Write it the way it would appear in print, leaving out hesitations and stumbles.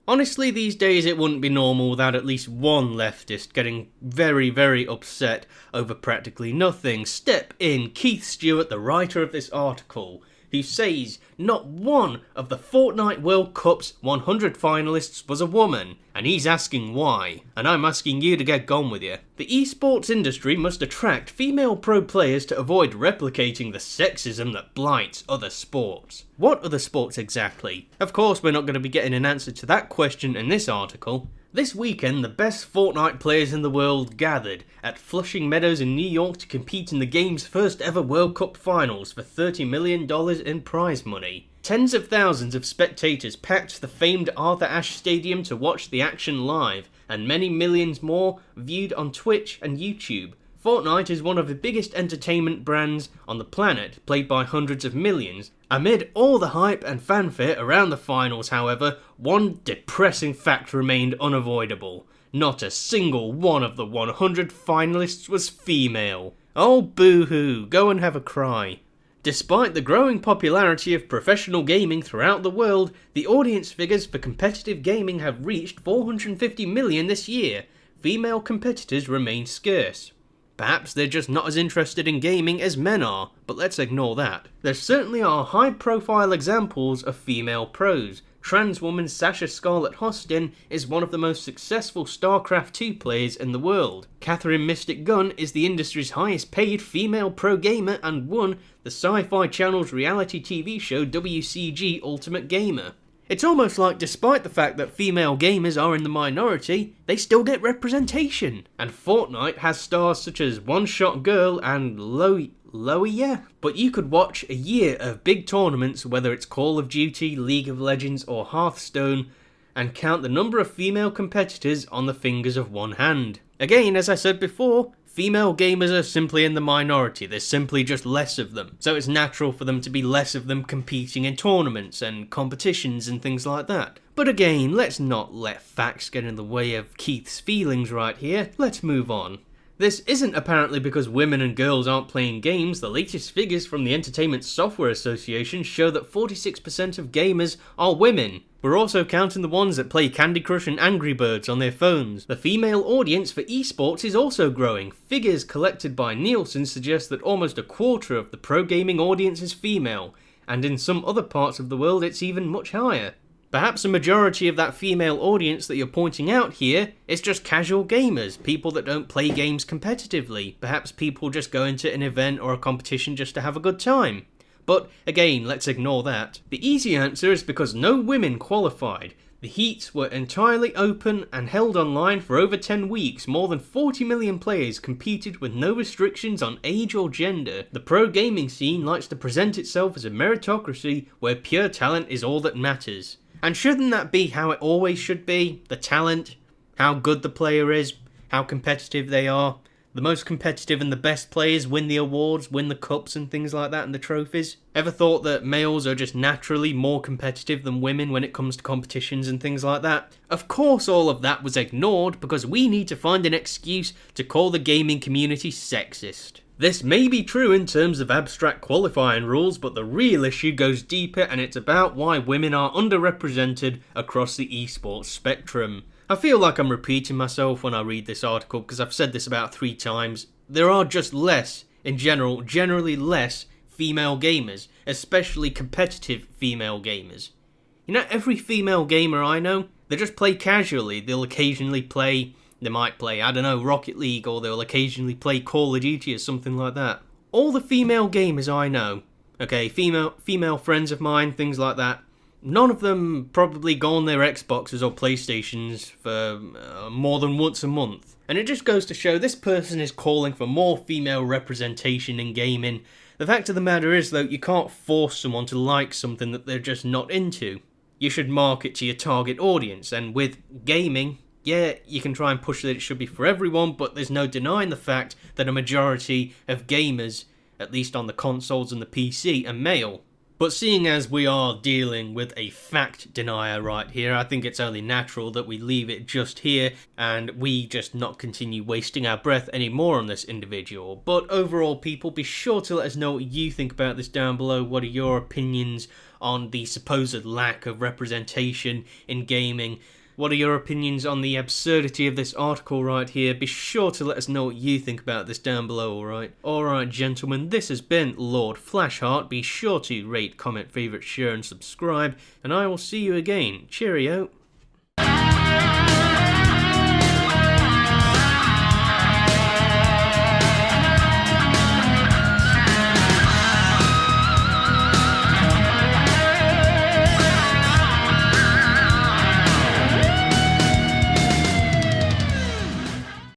Honestly, these days it wouldn't be normal without at least one leftist getting very, very upset over practically nothing. Step in Keith Stewart, the writer of this article, who says not one of the Fortnite World Cup's 100 finalists was a woman, and he's asking why. And I'm asking you to get gone with you. The esports industry must attract female pro players to avoid replicating the sexism that blights other sports. What other sports exactly? Of course, we're not going to be getting an answer to that question in this article. This weekend, the best Fortnite players in the world gathered at Flushing Meadows in New York to compete in the game's first ever World Cup finals for $30 million in prize money. Tens of thousands of spectators packed the famed Arthur Ashe Stadium to watch the action live, and many millions more viewed on Twitch and YouTube. Fortnite is one of the biggest entertainment brands on the planet, played by hundreds of millions. Amid all the hype and fanfare around the finals, however, one depressing fact remained unavoidable. Not a single one of the 100 finalists was female. Oh boo-hoo, go and have a cry. Despite the growing popularity of professional gaming throughout the world, the audience figures for competitive gaming have reached 450 million this year. Female competitors remain scarce. Perhaps they're just not as interested in gaming as men are, but let's ignore that. There certainly are high-profile examples of female pros. Trans woman Sasha Scarlett Hostin is one of the most successful StarCraft 2 players in the world. Catherine Mystic Gunn is the industry's highest paid female pro gamer and won the Sci-Fi Channel's reality TV show WCG Ultimate Gamer. It's almost like despite the fact that female gamers are in the minority, they still get representation. And Fortnite has stars such as One Shot Girl and Loia. But you could watch a year of big tournaments, whether it's Call of Duty, League of Legends or Hearthstone, and count the number of female competitors on the fingers of one hand. Again, as I said before, female gamers are simply in the minority, there's simply just less of them. So it's natural for them to be less of them competing in tournaments and competitions and things like that. But again, let's not let facts get in the way of Keith's feelings right here, let's move on. This isn't apparently because women and girls aren't playing games. The latest figures from the Entertainment Software Association show that 46% of gamers are women. We're also counting the ones that play Candy Crush and Angry Birds on their phones. The female audience for esports is also growing. Figures collected by Nielsen suggest that almost a quarter of the pro gaming audience is female, and in some other parts of the world it's even much higher. Perhaps a majority of that female audience that you're pointing out here is just casual gamers, people that don't play games competitively. Perhaps people just go into an event or a competition just to have a good time. But again, let's ignore that. The easy answer is because no women qualified. The heats were entirely open and held online for over 10 weeks. More than 40 million players competed with no restrictions on age or gender. The pro gaming scene likes to present itself as a meritocracy where pure talent is all that matters. And shouldn't that be how it always should be? The talent, how good the player is, how competitive they are. The most competitive and the best players win the awards, win the cups and things like that and the trophies. Ever thought that males are just naturally more competitive than women when it comes to competitions and things like that? Of course all of that was ignored because we need to find an excuse to call the gaming community sexist. This may be true in terms of abstract qualifying rules, but the real issue goes deeper and it's about why women are underrepresented across the esports spectrum. I feel like I'm repeating myself when I read this article because I've said this about 3 times. There are just less, in general, generally less female gamers, especially competitive female gamers. You know, every female gamer I know, they just play casually. They'll occasionally play... They might play, I don't know, Rocket League, or they'll occasionally play Call of Duty or something like that. All the female gamers I know, okay, female friends of mine, things like that, none of them probably go on their Xboxes or PlayStations for more than once a month. And it just goes to show this person is calling for more female representation in gaming. The fact of the matter is, though, you can't force someone to like something that they're just not into. You should market to your target audience, and with gaming... Yeah, you can try and push that it should be for everyone, but there's no denying the fact that a majority of gamers, at least on the consoles and the PC, are male. But seeing as we are dealing with a fact denier right here, I think it's only natural that we leave it just here and we just not continue wasting our breath anymore on this individual. But overall, people, be sure to let us know what you think about this down below. What are your opinions on the supposed lack of representation in gaming? What are your opinions on the absurdity of this article right here? Be sure to let us know what you think about this down below, alright? Alright, gentlemen, this has been Lord Flashheart. Be sure to rate, comment, favourite, share and subscribe, and I will see you again. Cheerio!